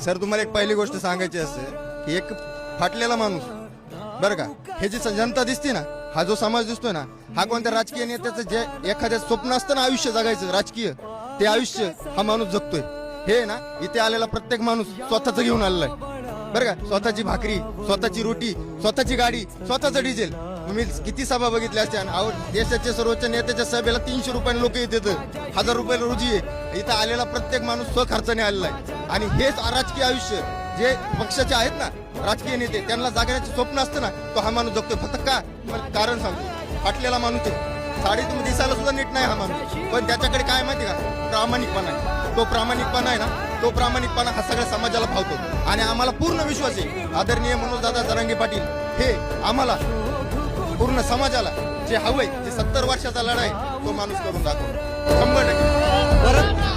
Sir तुम्हाला एक पहिली गोष्ट सांगायची असते की एक फाटलेला माणूस बरं का, हे जी जनता दिसते ना, हा जो समाज दिसतोय ना, हा कोणत्या राजकीय नेत्याचं जे एखाद्या स्वप्न असतं ना आयुष्य जगायचं राजकीय, ते आयुष्य हा माणूस जगतोय. हे ना इथे आलेला प्रत्येक माणूस स्वतःच घेऊन आलेला आहे बरं का. स्वतःची भाकरी, स्वतःची रोटी, स्वतःची गाडी, स्वतःचं डिझेल. तुम्ही किती सभा बघितल्या असत्या, अहो देशाच्या सर्वोच्च नेत्याच्या सभेला 300 रुपयाने लोक येतात, 1000 रुपये रोजी आहे. इथं आलेला प्रत्येक माणूस स्वखर्चाने आलेला आहे. आणि हेच राजकीय आयुष्य जे पक्षाचे आहेत ना राजकीय नेते, त्यांना जागण्याचे स्वप्न असतं ना, तो हा माणूस जगतोय. फक्त का, कारण सांगतो, फाटलेला माणूस आहे. साडी तुम्ही दिसायला सुद्धा नीट नाही हा माणूस, पण त्याच्याकडे काय माहिती का, प्रामाणिकपणा आहे. तो प्रामाणिकपणा आहे ना, तो प्रामाणिकपणा हा सगळ्या समाजाला भावतो. आणि आम्हाला पूर्ण विश्वास आहे आदरणीय मनोजदादा जरांगे पाटील हे आम्हाला पूर्ण समाजाला जे हवंय, जे 70 वर्षाचा लढा आहे तो माणूस करून दाखवतो 100%.